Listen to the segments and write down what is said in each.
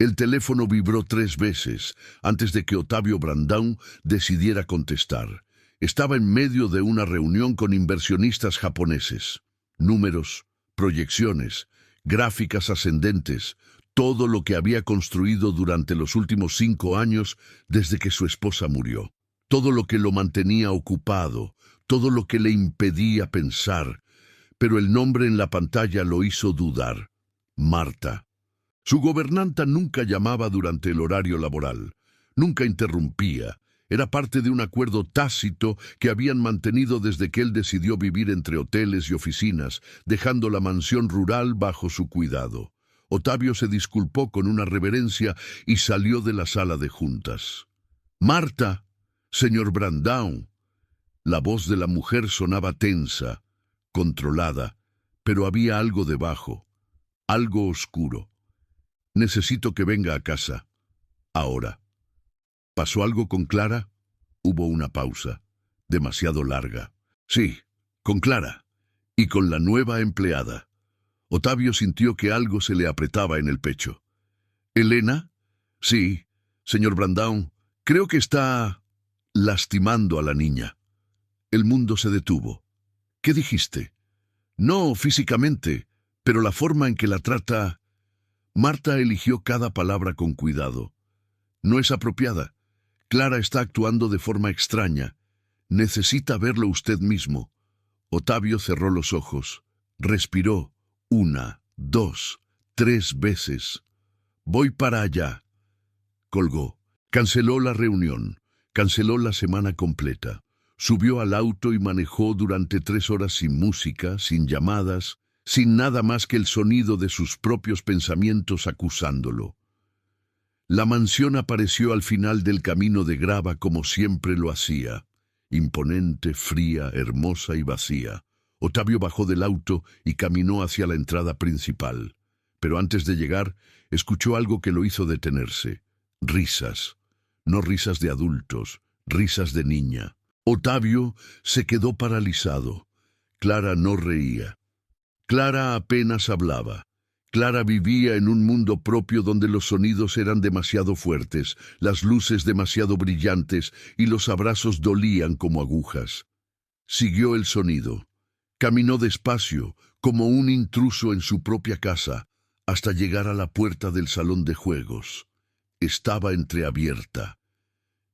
El teléfono vibró 3 veces antes de que Otavio Brandão decidiera contestar. Estaba en medio de una reunión con inversionistas japoneses. Números, proyecciones, gráficas ascendentes, todo lo que había construido durante los últimos 5 años desde que su esposa murió. Todo lo que lo mantenía ocupado, todo lo que le impedía pensar. Pero el nombre en la pantalla lo hizo dudar. Marta. Su gobernanta nunca llamaba durante el horario laboral, nunca interrumpía. Era parte de un acuerdo tácito que habían mantenido desde que él decidió vivir entre hoteles y oficinas, dejando la mansión rural bajo su cuidado. Otavio se disculpó con una reverencia y salió de la sala de juntas. «Marta, señor Brandão». La voz de la mujer sonaba tensa, controlada, pero había algo debajo, algo oscuro. «Necesito que venga a casa. Ahora». ¿Pasó algo con Clara? Hubo una pausa, demasiado larga. Sí, con Clara, y con la nueva empleada. Otavio sintió que algo se le apretaba en el pecho. ¿Elena? Sí, señor Brandão, creo que está lastimando a la niña. El mundo se detuvo. ¿Qué dijiste? No físicamente, pero la forma en que la trata... Marta eligió cada palabra con cuidado. No es apropiada. Clara está actuando de forma extraña. Necesita verlo usted mismo. Otavio cerró los ojos. Respiró 1, 2, 3 veces. Voy para allá. Colgó. Canceló la reunión. Canceló la semana completa. Subió al auto y manejó durante 3 horas sin música, sin llamadas, sin nada más que el sonido de sus propios pensamientos acusándolo. La mansión apareció al final del camino de grava como siempre lo hacía, imponente, fría, hermosa y vacía. Otavio bajó del auto y caminó hacia la entrada principal. Pero antes de llegar, escuchó algo que lo hizo detenerse. Risas. No risas de adultos, risas de niña. Otavio se quedó paralizado. Clara no reía. Clara apenas hablaba. Clara vivía en un mundo propio donde los sonidos eran demasiado fuertes, las luces demasiado brillantes y los abrazos dolían como agujas. Siguió el sonido. Caminó despacio, como un intruso en su propia casa, hasta llegar a la puerta del salón de juegos. Estaba entreabierta,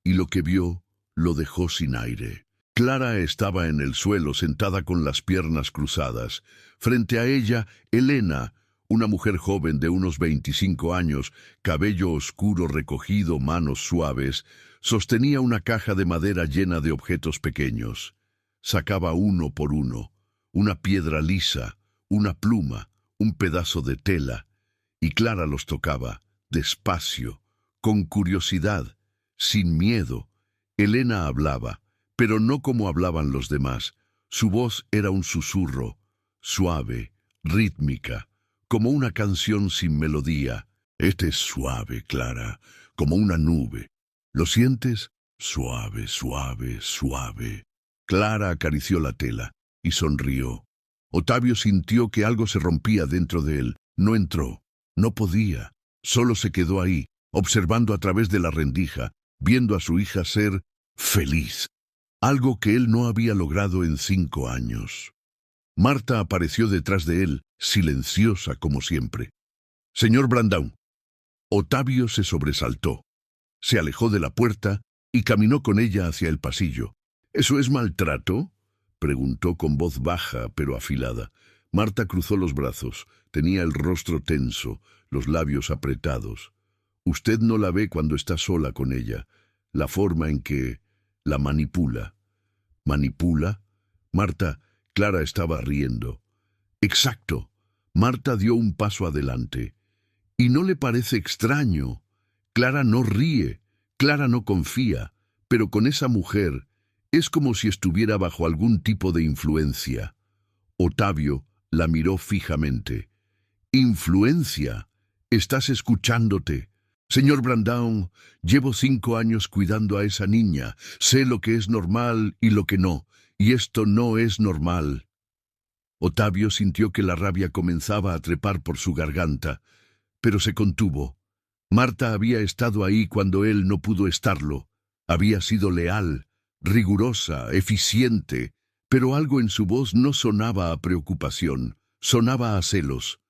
y lo que vio lo dejó sin aire. Clara estaba en el suelo sentada con las piernas cruzadas. Frente a ella, Elena, una mujer joven de unos 25 años, cabello oscuro recogido, manos suaves, sostenía una caja de madera llena de objetos pequeños. Sacaba uno por uno, una piedra lisa, una pluma, un pedazo de tela, y Clara los tocaba, despacio, con curiosidad, sin miedo. Elena hablaba, pero no como hablaban los demás. Su voz era un susurro, suave, rítmica, como una canción sin melodía. Este es suave, Clara, como una nube. ¿Lo sientes? Suave, suave, suave. Clara acarició la tela y sonrió. Otavio sintió que algo se rompía dentro de él. No entró, no podía. Solo se quedó ahí, observando a través de la rendija, viendo a su hija ser feliz. Algo que él no había logrado en 5 años. Marta apareció detrás de él, silenciosa como siempre. «Señor Brandão». Otavio se sobresaltó. Se alejó de la puerta y caminó con ella hacia el pasillo. «¿Eso es maltrato?», preguntó con voz baja pero afilada. Marta cruzó los brazos. Tenía el rostro tenso, los labios apretados. «Usted no la ve cuando está sola con ella. La forma en que la manipula». «¿Manipula?». «Marta». Clara estaba riendo. «Exacto». Marta dio un paso adelante. «¿Y no le parece extraño? Clara no ríe, Clara no confía, pero con esa mujer es como si estuviera bajo algún tipo de influencia». Otavio la miró fijamente. «¿Influencia? Estás escuchándote. Señor Brandão, llevo 5 años cuidando a esa niña. Sé lo que es normal y lo que no. Y esto no es normal». Otavio sintió que la rabia comenzaba a trepar por su garganta, pero se contuvo. Marta había estado ahí cuando él no pudo estarlo. Había sido leal, rigurosa, eficiente, pero algo en su voz no sonaba a preocupación, sonaba a celos.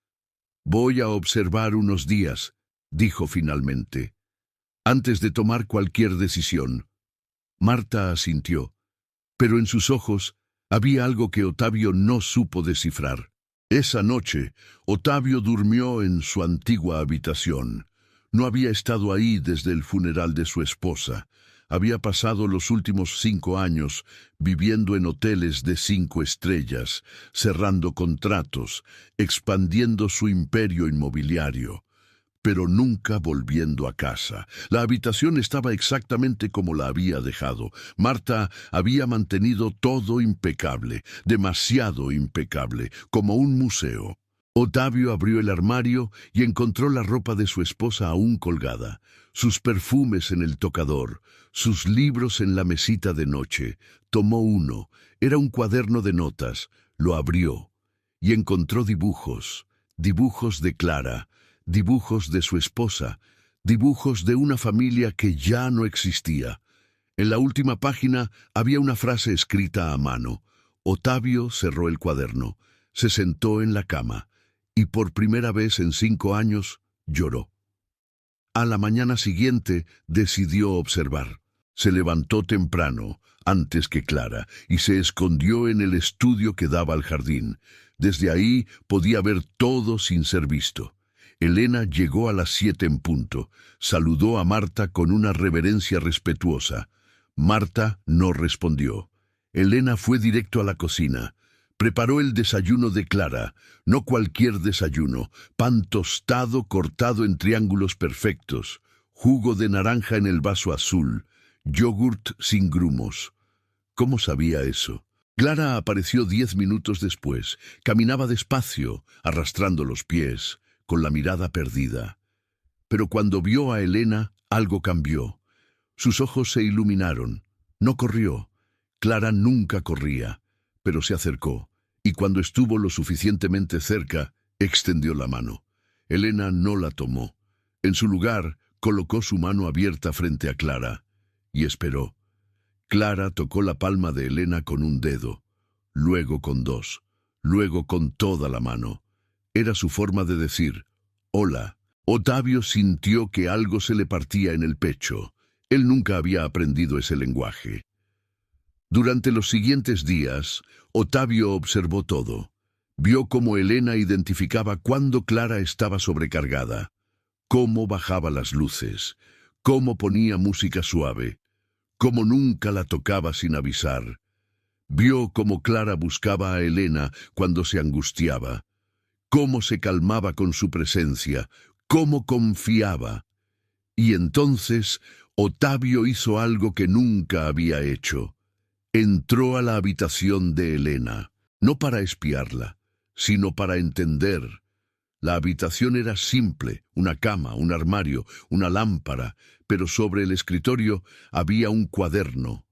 «Voy a observar unos días», dijo finalmente, «antes de tomar cualquier decisión». Marta asintió, pero en sus ojos había algo que Ottavio no supo descifrar. Esa noche, Ottavio durmió en su antigua habitación. No había estado ahí desde el funeral de su esposa. Había pasado los últimos 5 años viviendo en hoteles de 5 estrellas, cerrando contratos, expandiendo su imperio inmobiliario, pero nunca volviendo a casa. La habitación estaba exactamente como la había dejado. Marta había mantenido todo impecable, demasiado impecable, como un museo. Ottavio abrió el armario y encontró la ropa de su esposa aún colgada, sus perfumes en el tocador, sus libros en la mesita de noche. Tomó uno, era un cuaderno de notas, lo abrió y encontró dibujos, dibujos de Clara, dibujos de su esposa, dibujos de una familia que ya no existía. En la última página había una frase escrita a mano. Ottavio cerró el cuaderno, se sentó en la cama y por primera vez en 5 años lloró. A la mañana siguiente decidió observar. Se levantó temprano, antes que Clara, y se escondió en el estudio que daba al jardín. Desde ahí podía ver todo sin ser visto. Elena llegó a las 7 en punto. Saludó a Marta con una reverencia respetuosa. Marta no respondió. Elena fue directo a la cocina. Preparó el desayuno de Clara, no cualquier desayuno, pan tostado cortado en triángulos perfectos, jugo de naranja en el vaso azul, yogurt sin grumos. ¿Cómo sabía eso? Clara apareció 10 minutos después. Caminaba despacio, arrastrando los pies, con la mirada perdida. Pero cuando vio a Elena, algo cambió. Sus ojos se iluminaron. No corrió. Clara nunca corría, pero se acercó, y cuando estuvo lo suficientemente cerca, extendió la mano. Elena no la tomó. En su lugar, colocó su mano abierta frente a Clara, y esperó. Clara tocó la palma de Elena con un dedo, luego con 2, luego con toda la mano. Era su forma de decir, «Hola». Ottavio sintió que algo se le partía en el pecho. Él nunca había aprendido ese lenguaje. Durante los siguientes días, Ottavio observó todo. Vio cómo Elena identificaba cuándo Clara estaba sobrecargada, cómo bajaba las luces, cómo ponía música suave, cómo nunca la tocaba sin avisar. Vio cómo Clara buscaba a Elena cuando se angustiaba, cómo se calmaba con su presencia, cómo confiaba. Y entonces Ottavio hizo algo que nunca había hecho. Entró a la habitación de Elena, no para espiarla, sino para entender. La habitación era simple, una cama, un armario, una lámpara, pero sobre el escritorio había un cuaderno.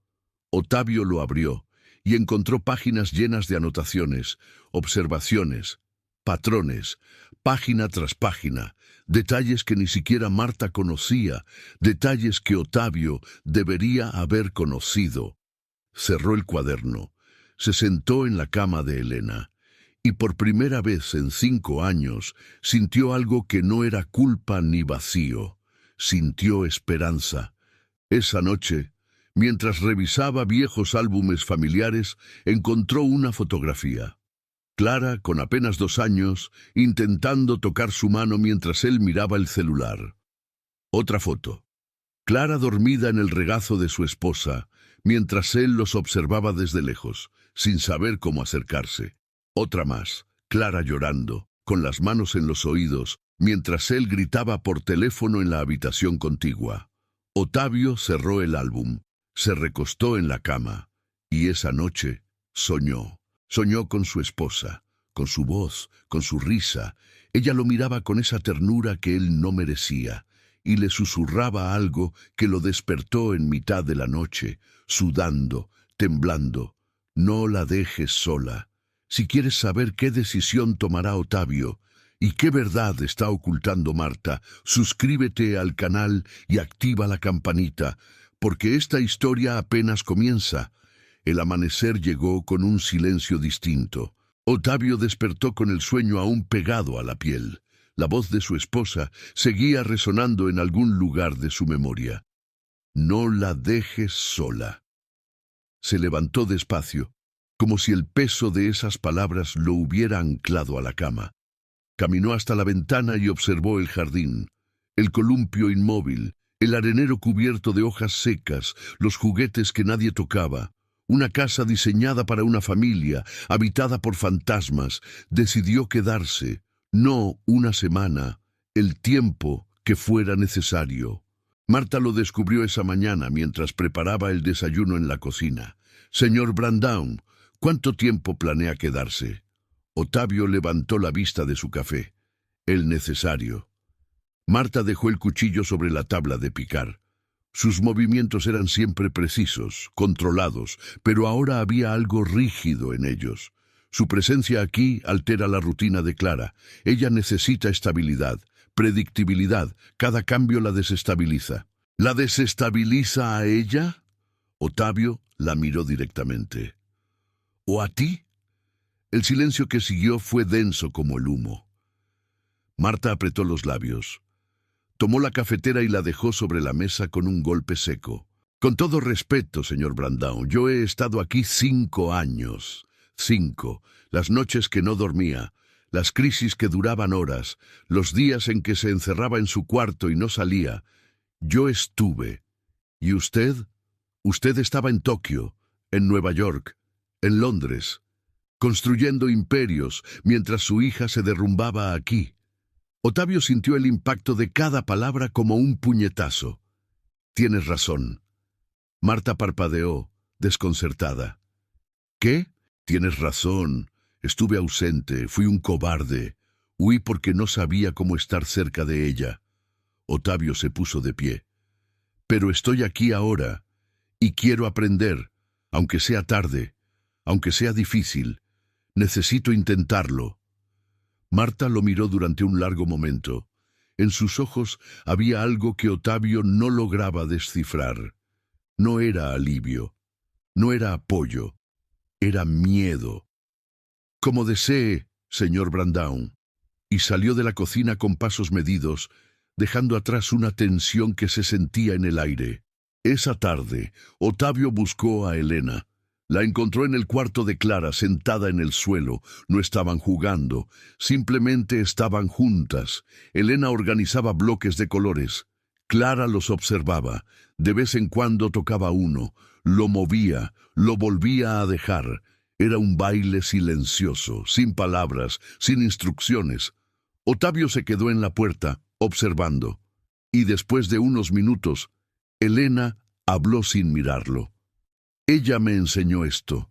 Ottavio lo abrió y encontró páginas llenas de anotaciones, observaciones, patrones, página tras página, detalles que ni siquiera Marta conocía, detalles que Ottavio debería haber conocido. Cerró el cuaderno, se sentó en la cama de Elena, y por primera vez en 5 años sintió algo que no era culpa ni vacío. Sintió esperanza. Esa noche, mientras revisaba viejos álbumes familiares, encontró una fotografía. Clara, con apenas 2 años, intentando tocar su mano mientras él miraba el celular. Otra foto. Clara dormida en el regazo de su esposa, mientras él los observaba desde lejos, sin saber cómo acercarse. Otra más, Clara llorando, con las manos en los oídos, mientras él gritaba por teléfono en la habitación contigua. Ottavio cerró el álbum, se recostó en la cama, y esa noche soñó. Soñó con su esposa, con su voz, con su risa. Ella lo miraba con esa ternura que él no merecía, y le susurraba algo que lo despertó en mitad de la noche, sudando, temblando. No la dejes sola. Si quieres saber qué decisión tomará Ottavio, ¿Y qué verdad está ocultando Marta? Suscríbete al canal y activa la campanita, porque esta historia apenas comienza. El amanecer llegó con un silencio distinto. Otavio despertó con el sueño aún pegado a la piel. La voz de su esposa seguía resonando en algún lugar de su memoria. No la dejes sola. Se levantó despacio, como si el peso de esas palabras lo hubiera anclado a la cama. Caminó hasta la ventana y observó el jardín, el columpio inmóvil, el arenero cubierto de hojas secas, los juguetes que nadie tocaba. Una casa diseñada para una familia, habitada por fantasmas. Decidió quedarse, no una semana, el tiempo que fuera necesario. Marta lo descubrió esa mañana mientras preparaba el desayuno en la cocina. «Señor Brandão, ¿cuánto tiempo planea quedarse?» Otavio levantó la vista de su café. «El necesario». Marta dejó el cuchillo sobre la tabla de picar. Sus movimientos eran siempre precisos, controlados, pero ahora había algo rígido en ellos. Su presencia aquí altera la rutina de Clara. Ella necesita estabilidad, predictibilidad. Cada cambio la desestabiliza. ¿La desestabiliza a ella? Otavio la miró directamente. ¿O a ti? El silencio que siguió fue denso como el humo. Marta apretó los labios. Tomó la cafetera y la dejó sobre la mesa con un golpe seco. «Con todo respeto, señor Brandão, yo he estado aquí 5 años. 5. Las noches que no dormía, las crisis que duraban horas, los días en que se encerraba en su cuarto y no salía. Yo estuve. ¿Y usted? Usted estaba en Tokio, en Nueva York, en Londres, construyendo imperios mientras su hija se derrumbaba aquí». Otavio sintió el impacto de cada palabra como un puñetazo. «Tienes razón». Marta parpadeó, desconcertada. «¿Qué? Tienes razón. Estuve ausente, fui un cobarde. Huí porque no sabía cómo estar cerca de ella». Otavio se puso de pie. «Pero estoy aquí ahora, y quiero aprender, aunque sea tarde, aunque sea difícil. Necesito intentarlo». Marta lo miró durante un largo momento. En sus ojos había algo que Otavio no lograba descifrar. No era alivio, no era apoyo, era miedo. «Como desee, señor Brandão». Y salió de la cocina con pasos medidos, dejando atrás una tensión que se sentía en el aire. Esa tarde, Otavio buscó a Elena. La encontró en el cuarto de Clara, sentada en el suelo. No estaban jugando, simplemente estaban juntas. Elena organizaba bloques de colores. Clara los observaba. De vez en cuando tocaba uno, lo movía, lo volvía a dejar. Era un baile silencioso, sin palabras, sin instrucciones. Otavio se quedó en la puerta, observando. Y después de unos minutos, Elena habló sin mirarlo. «Ella me enseñó esto».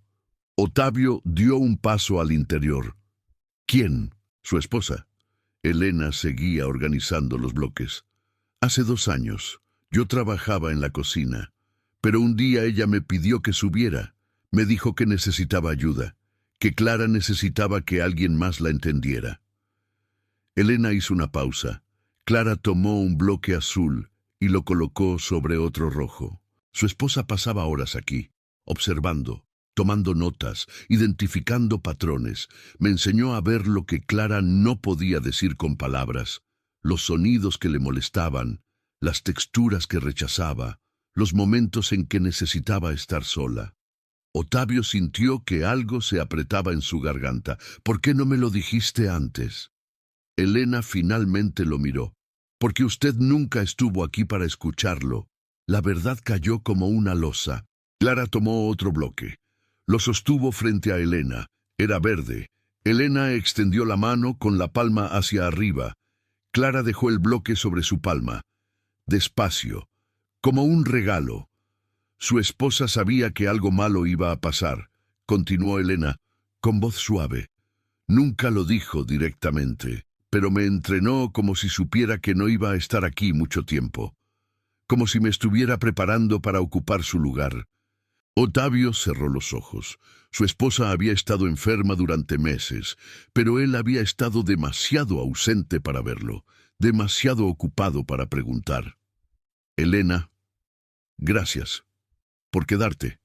Otavio dio un paso al interior. «¿Quién?» «Su esposa». Elena seguía organizando los bloques. «Hace 2 años. Yo trabajaba en la cocina. Pero un día ella me pidió que subiera. Me dijo que necesitaba ayuda, que Clara necesitaba que alguien más la entendiera». Elena hizo una pausa. Clara tomó un bloque azul y lo colocó sobre otro rojo. Su esposa pasaba horas aquí, observando, tomando notas, identificando patrones. Me enseñó a ver lo que Clara no podía decir con palabras, los sonidos que le molestaban, las texturas que rechazaba, los momentos en que necesitaba estar sola. Otavio sintió que algo se apretaba en su garganta. «¿Por qué no me lo dijiste antes?» Elena finalmente lo miró. «Porque usted nunca estuvo aquí para escucharlo». La verdad cayó como una losa. Clara tomó otro bloque. Lo sostuvo frente a Elena. Era verde. Elena extendió la mano con la palma hacia arriba. Clara dejó el bloque sobre su palma. Despacio, como un regalo. Su esposa sabía que algo malo iba a pasar. Continuó Elena, con voz suave. Nunca lo dijo directamente, pero me entrenó como si supiera que no iba a estar aquí mucho tiempo. Como si me estuviera preparando para ocupar su lugar. Otavio cerró los ojos. Su esposa había estado enferma durante meses, pero él había estado demasiado ausente para verlo, demasiado ocupado para preguntar. Elena, gracias por quedarte,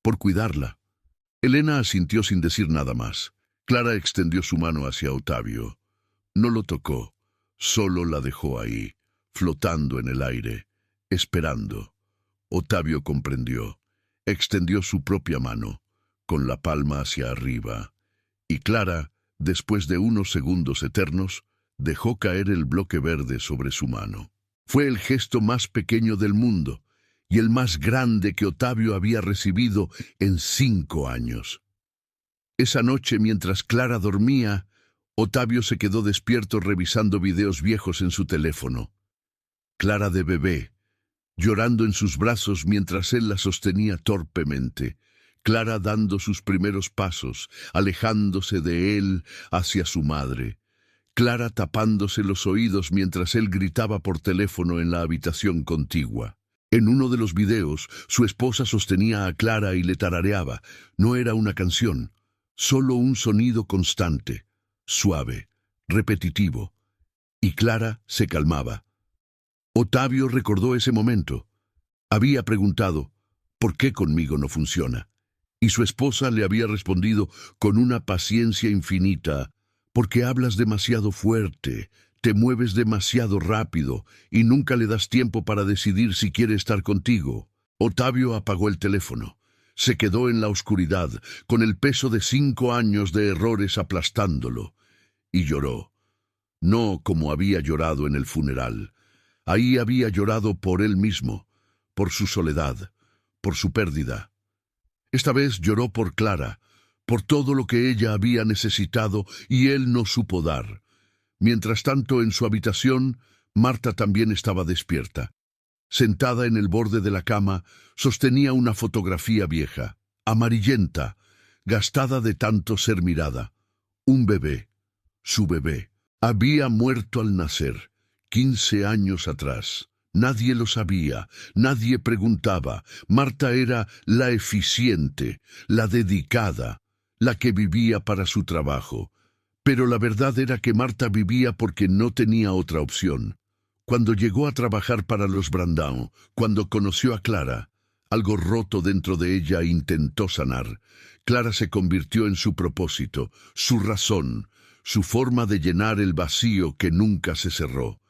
por cuidarla. Elena asintió sin decir nada más. Clara extendió su mano hacia Otavio. No lo tocó, solo la dejó ahí, flotando en el aire, esperando. Otavio comprendió. Extendió su propia mano, con la palma hacia arriba, y Clara, después de unos segundos eternos, dejó caer el bloque verde sobre su mano. Fue el gesto más pequeño del mundo, y el más grande que Otavio había recibido en 5 años. Esa noche, mientras Clara dormía, Otavio se quedó despierto revisando videos viejos en su teléfono. Clara de bebé, llorando en sus brazos mientras él la sostenía torpemente. Clara dando sus primeros pasos, alejándose de él hacia su madre. Clara tapándose los oídos mientras él gritaba por teléfono en la habitación contigua. En uno de los videos, su esposa sostenía a Clara y le tarareaba. No era una canción, solo un sonido constante, suave, repetitivo. Y Clara se calmaba. Otavio recordó ese momento. Había preguntado, ¿por qué conmigo no funciona? Y su esposa le había respondido con una paciencia infinita, porque hablas demasiado fuerte, te mueves demasiado rápido y nunca le das tiempo para decidir si quiere estar contigo. Otavio apagó el teléfono. Se quedó en la oscuridad, con el peso de 5 años de errores aplastándolo, y lloró. No como había llorado en el funeral. Ahí había llorado por él mismo, por su soledad, por su pérdida. Esta vez lloró por Clara, por todo lo que ella había necesitado y él no supo dar. Mientras tanto, en su habitación, Marta también estaba despierta. Sentada en el borde de la cama, sostenía una fotografía vieja, amarillenta, gastada de tanto ser mirada. Un bebé, su bebé, había muerto al nacer, 15 años atrás. Nadie lo sabía, nadie preguntaba. Marta era la eficiente, la dedicada, la que vivía para su trabajo. Pero la verdad era que Marta vivía porque no tenía otra opción. Cuando llegó a trabajar para los Brandão, cuando conoció a Clara, algo roto dentro de ella intentó sanar. Clara se convirtió en su propósito, su razón, su forma de llenar el vacío que nunca se cerró.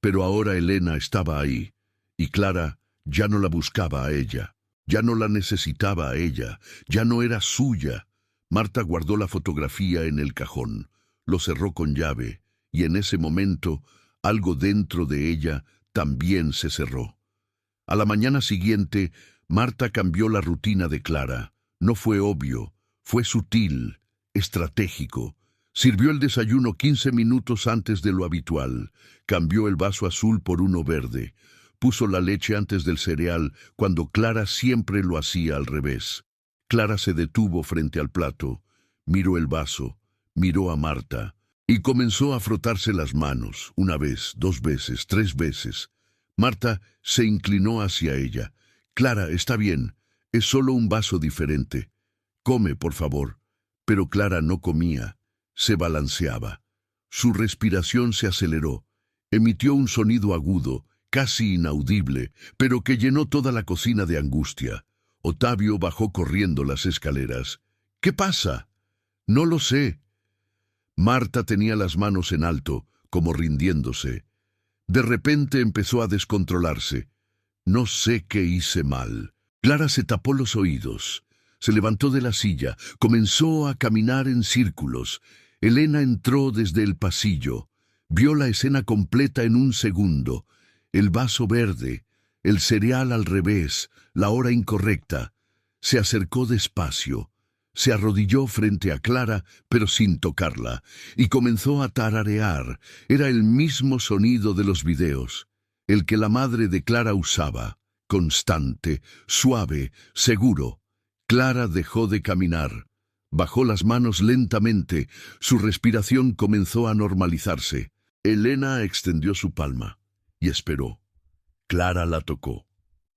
Pero ahora Elena estaba ahí, y Clara ya no la buscaba a ella, ya no la necesitaba a ella, ya no era suya. Marta guardó la fotografía en el cajón, lo cerró con llave, y en ese momento algo dentro de ella también se cerró. A la mañana siguiente, Marta cambió la rutina de Clara. No fue obvio, fue sutil, estratégico. Sirvió el desayuno 15 minutos antes de lo habitual, cambió el vaso azul por uno verde, puso la leche antes del cereal cuando Clara siempre lo hacía al revés. Clara se detuvo frente al plato, miró el vaso, miró a Marta y comenzó a frotarse las manos, 1 vez, 2 veces, 3 veces. Marta se inclinó hacia ella. Clara, está bien, es solo un vaso diferente. Come, por favor. Pero Clara no comía. Se balanceaba. Su respiración se aceleró. Emitió un sonido agudo, casi inaudible, pero que llenó toda la cocina de angustia. Otavio bajó corriendo las escaleras. ¿Qué pasa? No lo sé. Marta tenía las manos en alto, como rindiéndose. De repente empezó a descontrolarse. No sé qué hice mal. Clara se tapó los oídos. Se levantó de la silla, comenzó a caminar en círculos. Elena entró desde el pasillo. Vio la escena completa en un segundo. El vaso verde, el cereal al revés, la hora incorrecta. Se acercó despacio. Se arrodilló frente a Clara, pero sin tocarla, y comenzó a tararear. Era el mismo sonido de los videos, el que la madre de Clara usaba, constante, suave, seguro. Clara dejó de caminar. Bajó las manos lentamente, su respiración comenzó a normalizarse. Elena extendió su palma y esperó. Clara la tocó.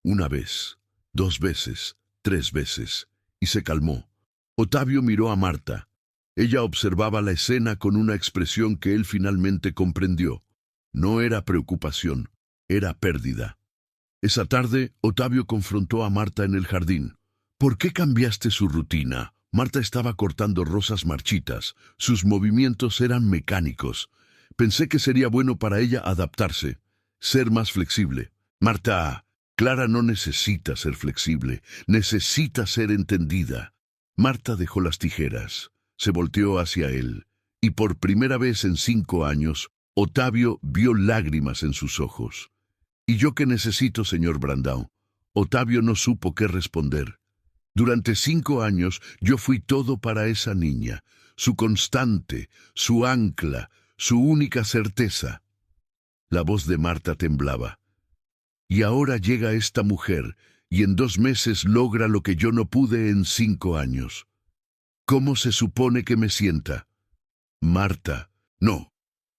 1 vez, 2 veces, 3 veces, y se calmó. Otavio miró a Marta. Ella observaba la escena con una expresión que él finalmente comprendió. No era preocupación, era pérdida. Esa tarde, Otavio confrontó a Marta en el jardín. ¿Por qué cambiaste su rutina? Marta estaba cortando rosas marchitas. Sus movimientos eran mecánicos. Pensé que sería bueno para ella adaptarse, ser más flexible. Marta, Clara no necesita ser flexible, necesita ser entendida. Marta dejó las tijeras, se volteó hacia él, y por primera vez en 5 años, Otavio vio lágrimas en sus ojos. ¿Y yo qué necesito, señor Brandão? Otavio no supo qué responder. Durante 5 años yo fui todo para esa niña, su constante, su ancla, su única certeza. La voz de Marta temblaba. Y ahora llega esta mujer, y en 2 meses logra lo que yo no pude en 5 años. ¿Cómo se supone que me sienta? Marta, no.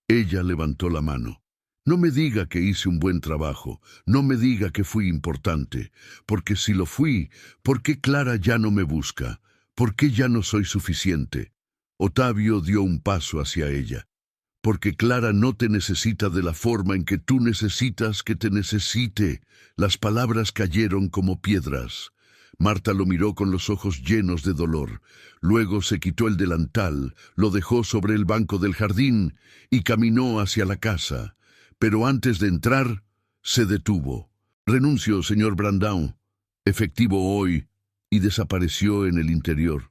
Ella levantó la mano. No me diga que hice un buen trabajo, no me diga que fui importante, porque si lo fui, ¿por qué Clara ya no me busca? ¿Por qué ya no soy suficiente? Otavio dio un paso hacia ella. Porque Clara no te necesita de la forma en que tú necesitas que te necesite. Las palabras cayeron como piedras. Marta lo miró con los ojos llenos de dolor. Luego se quitó el delantal, lo dejó sobre el banco del jardín y caminó hacia la casa. Pero antes de entrar, se detuvo. Renuncio, señor Brandão. Efectivo hoy. Y desapareció en el interior.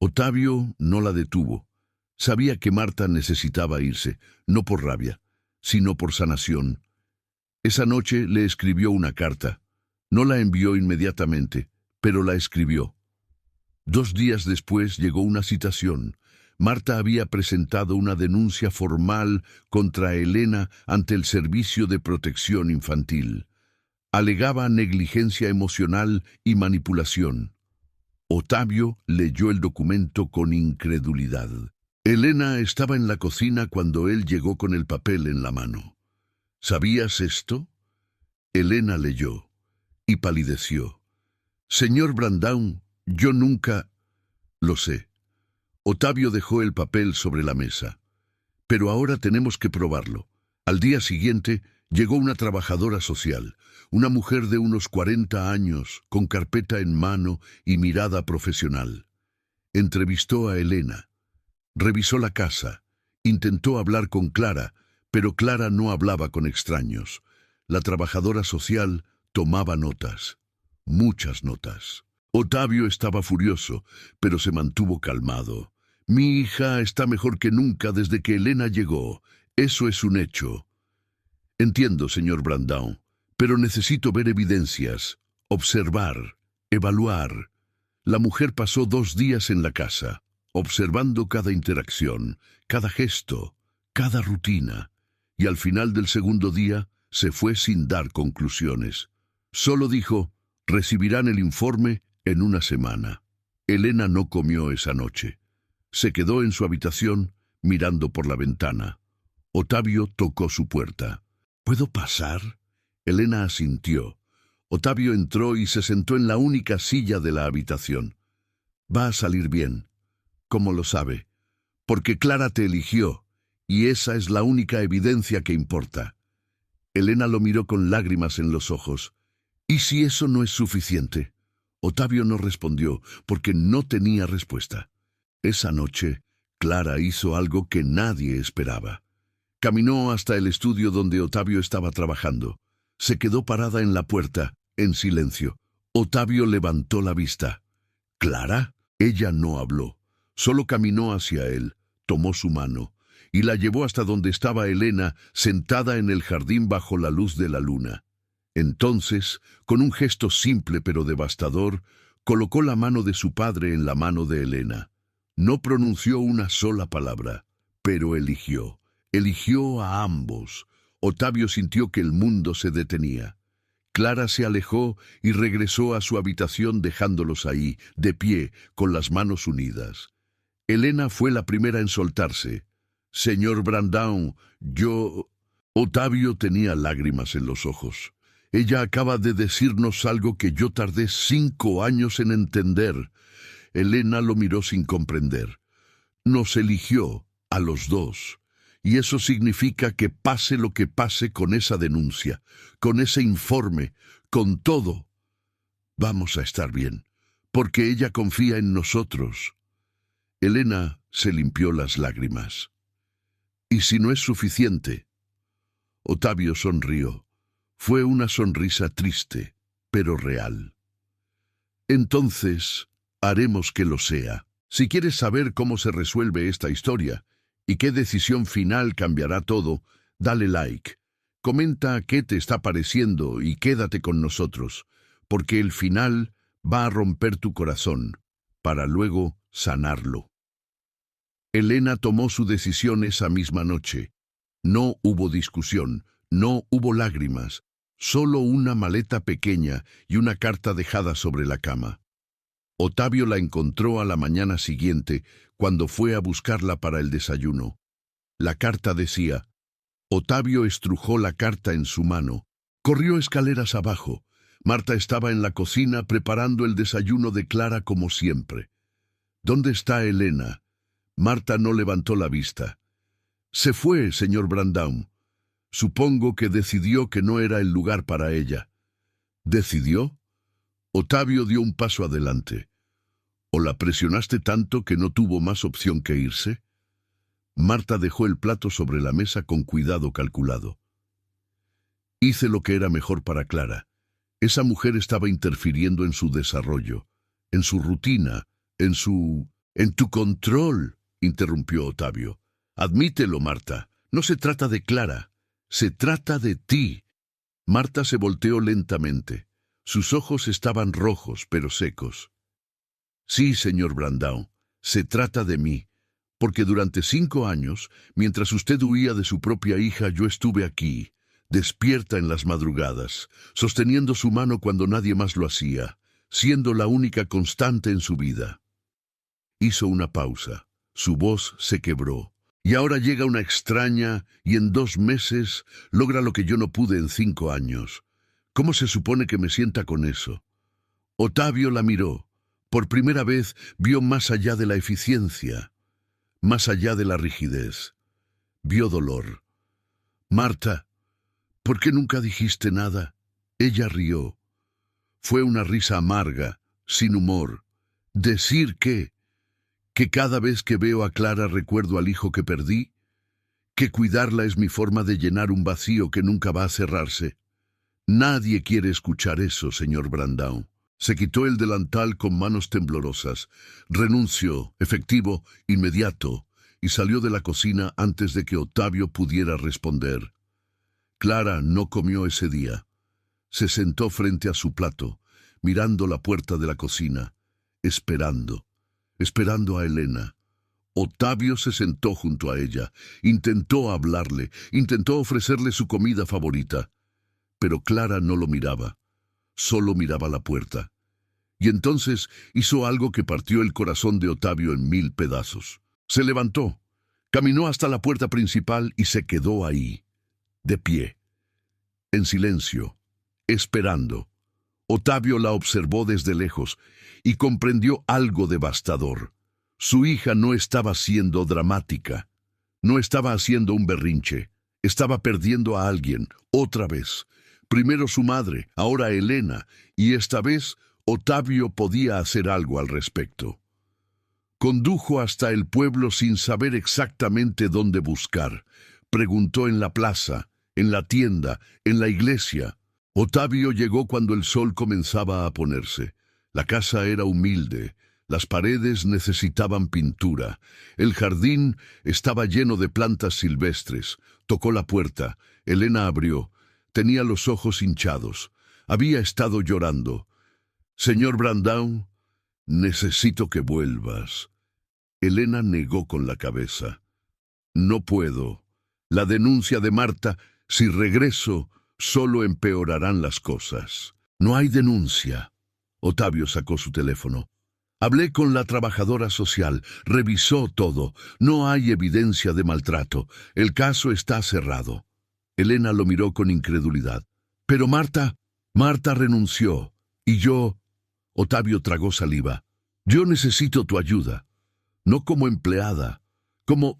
Otavio no la detuvo. Sabía que Marta necesitaba irse, no por rabia, sino por sanación. Esa noche le escribió una carta. No la envió inmediatamente, pero la escribió. 2 días después llegó una citación. Marta había presentado una denuncia formal contra Elena ante el Servicio de Protección Infantil. Alegaba negligencia emocional y manipulación. Otavio leyó el documento con incredulidad. Elena estaba en la cocina cuando él llegó con el papel en la mano. ¿Sabías esto? Elena leyó y palideció. Señor Brandão, yo nunca... Lo sé. Otavio dejó el papel sobre la mesa. Pero ahora tenemos que probarlo. Al día siguiente llegó una trabajadora social, una mujer de unos 40 años, con carpeta en mano y mirada profesional. Entrevistó a Elena. Revisó la casa. Intentó hablar con Clara, pero Clara no hablaba con extraños. La trabajadora social tomaba notas. Muchas notas. Otavio estaba furioso, pero se mantuvo calmado. Mi hija está mejor que nunca desde que Elena llegó. Eso es un hecho. Entiendo, señor Brandão, pero necesito ver evidencias, observar, evaluar. La mujer pasó 2 días en la casa, observando cada interacción, cada gesto, cada rutina, y al final del 2.º día se fue sin dar conclusiones. Solo dijo, recibirán el informe en 1 semana. Elena no comió esa noche. Se quedó en su habitación, mirando por la ventana. Otavio tocó su puerta. ¿Puedo pasar? Elena asintió. Otavio entró y se sentó en la única silla de la habitación. Va a salir bien. ¿Cómo lo sabe? Porque Clara te eligió, y esa es la única evidencia que importa. Elena lo miró con lágrimas en los ojos. ¿Y si eso no es suficiente? Otavio no respondió, porque no tenía respuesta. Esa noche, Clara hizo algo que nadie esperaba. Caminó hasta el estudio donde Otavio estaba trabajando. Se quedó parada en la puerta, en silencio. Otavio levantó la vista. ¿Clara? Ella no habló. Solo caminó hacia él, tomó su mano, y la llevó hasta donde estaba Elena, sentada en el jardín bajo la luz de la luna. Entonces, con un gesto simple pero devastador, colocó la mano de su padre en la mano de Elena. No pronunció una sola palabra, pero eligió. Eligió a ambos. Otavio sintió que el mundo se detenía. Clara se alejó y regresó a su habitación dejándolos ahí, de pie, con las manos unidas. Elena fue la primera en soltarse. Señor Brandão, yo... Otavio tenía lágrimas en los ojos. Ella acaba de decirnos algo que yo tardé 5 años en entender. Elena lo miró sin comprender. Nos eligió a los dos. Y eso significa que pase lo que pase con esa denuncia, con ese informe, con todo, vamos a estar bien, porque ella confía en nosotros. Elena se limpió las lágrimas. ¿Y si no es suficiente? Ottavio sonrió. Fue una sonrisa triste, pero real. Entonces, haremos que lo sea. Si quieres saber cómo se resuelve esta historia y qué decisión final cambiará todo, dale like. Comenta qué te está pareciendo y quédate con nosotros, porque el final va a romper tu corazón, para luego sanarlo. Elena tomó su decisión esa misma noche. No hubo discusión, no hubo lágrimas, solo una maleta pequeña y una carta dejada sobre la cama. Ottavio la encontró a la mañana siguiente, cuando fue a buscarla para el desayuno. La carta decía: Ottavio estrujó la carta en su mano. Corrió escaleras abajo. Marta estaba en la cocina preparando el desayuno de Clara como siempre. ¿Dónde está Elena? Marta no levantó la vista. Se fue, señor Brandão. Supongo que decidió que no era el lugar para ella. ¿Decidió? Ottavio dio un paso adelante. ¿O la presionaste tanto que no tuvo más opción que irse? Marta dejó el plato sobre la mesa con cuidado calculado. Hice lo que era mejor para Clara. Esa mujer estaba interfiriendo en su desarrollo, en su rutina, en tu control, interrumpió Ottavio. Admítelo, Marta. No se trata de Clara. Se trata de ti. Marta se volteó lentamente. Sus ojos estaban rojos, pero secos. Sí, señor Brandão, se trata de mí. Porque durante 5 años, mientras usted huía de su propia hija, yo estuve aquí, despierta en las madrugadas, sosteniendo su mano cuando nadie más lo hacía, siendo la única constante en su vida. Hizo una pausa. Su voz se quebró. Y ahora llega una extraña y en 2 meses logra lo que yo no pude en 5 años. ¿Cómo se supone que me sienta con eso? Ottavio la miró. Por primera vez vio más allá de la eficiencia, más allá de la rigidez. Vio dolor. Marta, ¿por qué nunca dijiste nada? Ella rió. Fue una risa amarga, sin humor. ¿Decir qué? ¿Que cada vez que veo a Clara recuerdo al hijo que perdí? ¿Que cuidarla es mi forma de llenar un vacío que nunca va a cerrarse? Nadie quiere escuchar eso, señor Brandão. Se quitó el delantal con manos temblorosas. Renunció, efectivo, inmediato, y salió de la cocina antes de que Ottavio pudiera responder. Clara no comió ese día. Se sentó frente a su plato, mirando la puerta de la cocina, esperando a Elena. Ottavio se sentó junto a ella, intentó hablarle, intentó ofrecerle su comida favorita, pero Clara no lo miraba. Solo miraba la puerta. Y entonces hizo algo que partió el corazón de Ottavio en 1000 pedazos. Se levantó, caminó hasta la puerta principal y se quedó ahí, de pie, en silencio, esperando. Ottavio la observó desde lejos y comprendió algo devastador. Su hija no estaba siendo dramática, no estaba haciendo un berrinche, estaba perdiendo a alguien, otra vez. Primero su madre, ahora Elena, y esta vez Ottavio podía hacer algo al respecto. Condujo hasta el pueblo sin saber exactamente dónde buscar. Preguntó en la plaza, en la tienda, en la iglesia. Ottavio llegó cuando el sol comenzaba a ponerse. La casa era humilde, las paredes necesitaban pintura, el jardín estaba lleno de plantas silvestres. Tocó la puerta, Elena abrió. Tenía los ojos hinchados. Había estado llorando. «Señor Brandão, necesito que vuelvas». Elena negó con la cabeza. «No puedo. La denuncia de Marta, si regreso, solo empeorarán las cosas». «No hay denuncia». Ottavio sacó su teléfono. «Hablé con la trabajadora social, revisó todo. No hay evidencia de maltrato. El caso está cerrado». Elena lo miró con incredulidad. Pero Marta renunció. Y yo... Otavio tragó saliva. Yo necesito tu ayuda. No como empleada, como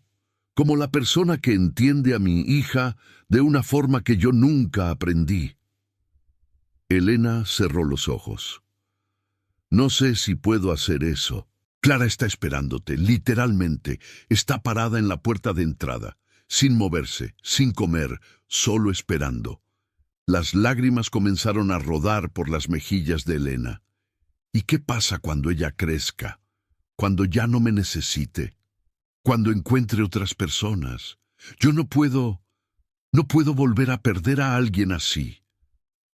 la persona que entiende a mi hija de una forma que yo nunca aprendí. Elena cerró los ojos. No sé si puedo hacer eso. Clara está esperándote, literalmente. Está parada en la puerta de entrada, sin moverse, sin comer, solo esperando. Las lágrimas comenzaron a rodar por las mejillas de Elena. ¿Y qué pasa cuando ella crezca? Cuando ya no me necesite. Cuando encuentre otras personas. Yo no puedo volver a perder a alguien así.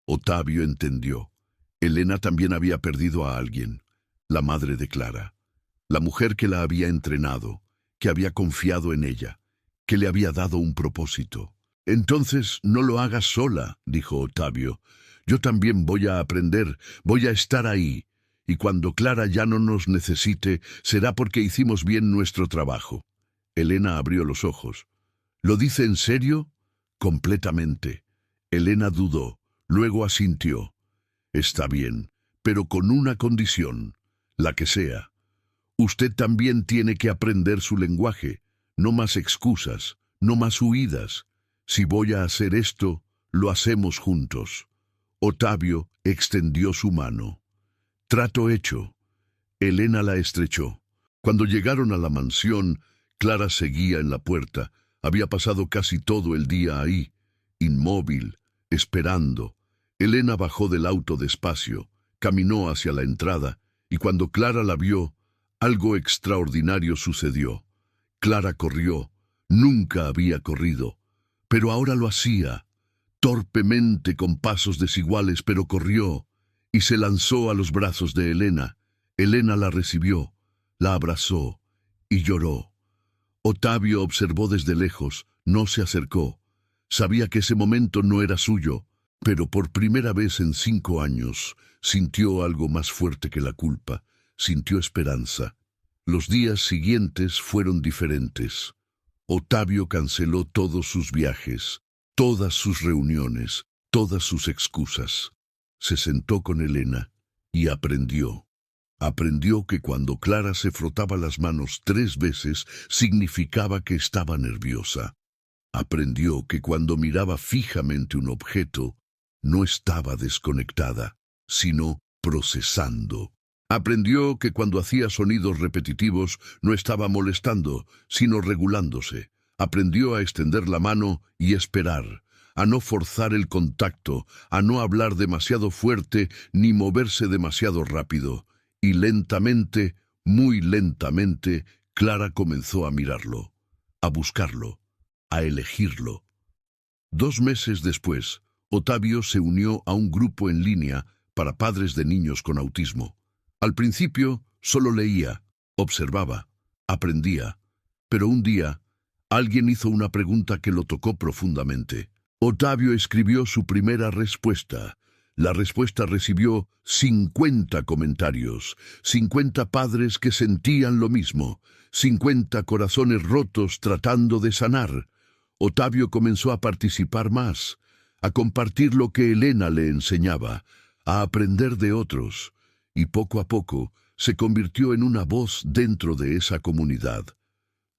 Otavio entendió. Elena también había perdido a alguien, la madre de Clara, la mujer que la había entrenado, que había confiado en ella, que le había dado un propósito. Entonces no lo hagas sola, dijo Otavio. Yo también voy a aprender, voy a estar ahí, y cuando Clara ya no nos necesite, será porque hicimos bien nuestro trabajo. Elena abrió los ojos. ¿Lo dice en serio? Completamente. Elena dudó, luego asintió. Está bien, pero con una condición, la que sea. Usted también tiene que aprender su lenguaje. No más excusas, no más huidas. Si voy a hacer esto, lo hacemos juntos. Otavio extendió su mano. Trato hecho. Elena la estrechó. Cuando llegaron a la mansión, Clara seguía en la puerta. Había pasado casi todo el día ahí, inmóvil, esperando. Elena bajó del auto despacio, caminó hacia la entrada, y cuando Clara la vio, algo extraordinario sucedió. Clara corrió. Nunca había corrido, pero ahora lo hacía. Torpemente, con pasos desiguales, pero corrió, y se lanzó a los brazos de Elena. Elena la recibió, la abrazó, y lloró. Otavio observó desde lejos, no se acercó. Sabía que ese momento no era suyo, pero por primera vez en 5 años sintió algo más fuerte que la culpa, sintió esperanza. Los días siguientes fueron diferentes. Otavio canceló todos sus viajes, todas sus reuniones, todas sus excusas. Se sentó con Elena y aprendió. Aprendió que cuando Clara se frotaba las manos 3 veces significaba que estaba nerviosa. Aprendió que cuando miraba fijamente un objeto, no estaba desconectada, sino procesando. Aprendió que cuando hacía sonidos repetitivos no estaba molestando, sino regulándose. Aprendió a extender la mano y esperar, a no forzar el contacto, a no hablar demasiado fuerte ni moverse demasiado rápido. Y lentamente, muy lentamente, Clara comenzó a mirarlo, a buscarlo, a elegirlo. 2 meses después, Otavio se unió a un grupo en línea para padres de niños con autismo. Al principio, solo leía, observaba, aprendía. Pero un día, alguien hizo una pregunta que lo tocó profundamente. Otavio escribió su primera respuesta. La respuesta recibió 50 comentarios, 50 padres que sentían lo mismo, 50 corazones rotos tratando de sanar. Otavio comenzó a participar más, a compartir lo que Elena le enseñaba, a aprender de otros, y poco a poco se convirtió en una voz dentro de esa comunidad.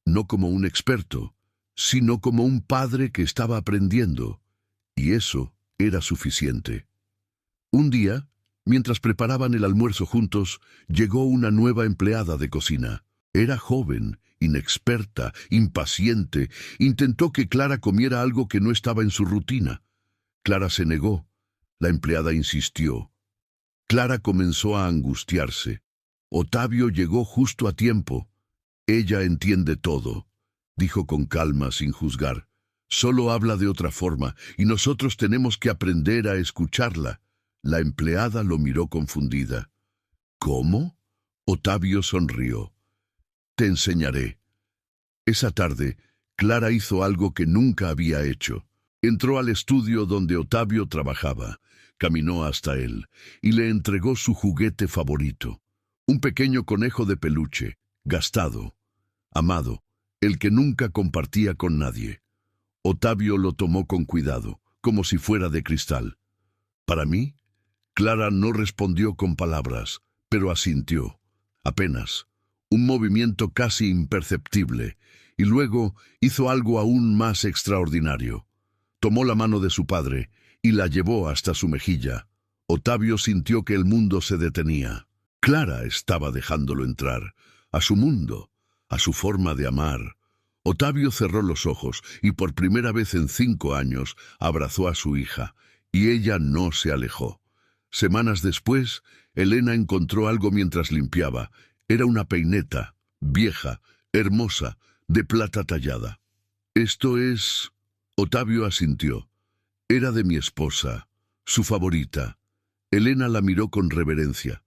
No como un experto, sino como un padre que estaba aprendiendo, y eso era suficiente. Un día, mientras preparaban el almuerzo juntos, llegó una nueva empleada de cocina. Era joven, inexperta, impaciente. Intentó que Clara comiera algo que no estaba en su rutina. Clara se negó. La empleada insistió. Clara comenzó a angustiarse. Otavio llegó justo a tiempo. Ella entiende todo, dijo con calma, sin juzgar. Solo habla de otra forma, y nosotros tenemos que aprender a escucharla. La empleada lo miró confundida. ¿Cómo? Otavio sonrió. Te enseñaré. Esa tarde, Clara hizo algo que nunca había hecho. Entró al estudio donde Otavio trabajaba, caminó hasta él y le entregó su juguete favorito. Un pequeño conejo de peluche, gastado, amado, el que nunca compartía con nadie. Otavio lo tomó con cuidado, como si fuera de cristal. ¿Para mí? Clara no respondió con palabras, pero asintió. Apenas. Un movimiento casi imperceptible, y luego hizo algo aún más extraordinario. Tomó la mano de su padre y la llevó hasta su mejilla. Otavio sintió que el mundo se detenía. Clara estaba dejándolo entrar, a su mundo, a su forma de amar. Otavio cerró los ojos y por primera vez en 5 años abrazó a su hija, y ella no se alejó. Semanas después, Elena encontró algo mientras limpiaba. Era una peineta, vieja, hermosa, de plata tallada. «Esto es...» Otavio asintió. «Era de mi esposa, su favorita». Elena la miró con reverencia.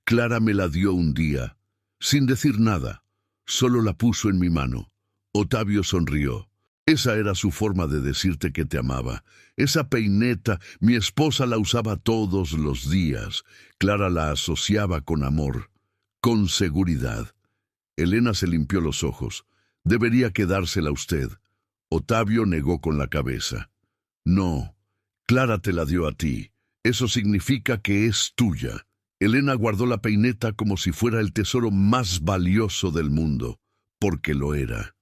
«Clara me la dio un día, sin decir nada. Solo la puso en mi mano». Otavio sonrió. Esa era su forma de decirte que te amaba. Esa peineta, mi esposa la usaba todos los días. Clara la asociaba con amor, con seguridad. Elena se limpió los ojos. «Debería quedársela usted». Otavio negó con la cabeza. «No, Clara te la dio a ti. Eso significa que es tuya». Elena guardó la peineta como si fuera el tesoro más valioso del mundo, porque lo era.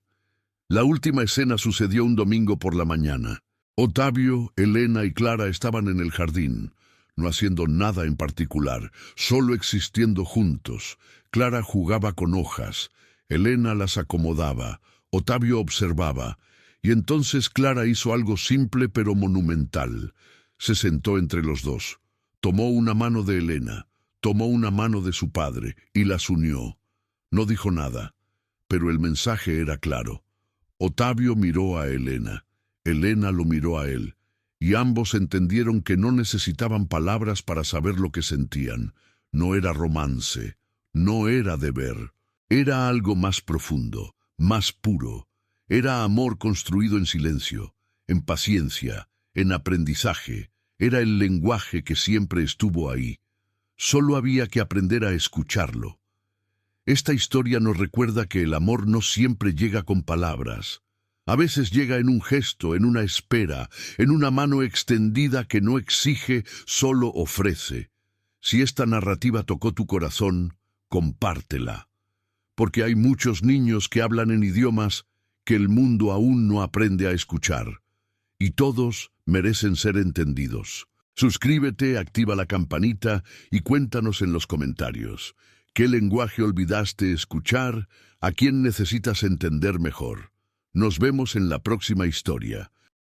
La última escena sucedió un domingo por la mañana. Otavio, Elena y Clara estaban en el jardín, no haciendo nada en particular, solo existiendo juntos. Clara jugaba con hojas, Elena las acomodaba, Otavio observaba, y entonces Clara hizo algo simple pero monumental. Se sentó entre los dos, tomó una mano de Elena, tomó una mano de su padre y las unió. No dijo nada, pero el mensaje era claro. Otavio miró a Elena, Elena lo miró a él, y ambos entendieron que no necesitaban palabras para saber lo que sentían. No era romance, no era deber, era algo más profundo, más puro. Era amor construido en silencio, en paciencia, en aprendizaje. Era el lenguaje que siempre estuvo ahí. Solo había que aprender a escucharlo. Esta historia nos recuerda que el amor no siempre llega con palabras. A veces llega en un gesto, en una espera, en una mano extendida que no exige, solo ofrece. Si esta narrativa tocó tu corazón, compártela. Porque hay muchos niños que hablan en idiomas que el mundo aún no aprende a escuchar. Y todos merecen ser entendidos. Suscríbete, activa la campanita y cuéntanos en los comentarios. ¿Qué lenguaje olvidaste escuchar? ¿A quién necesitas entender mejor? Nos vemos en la próxima historia.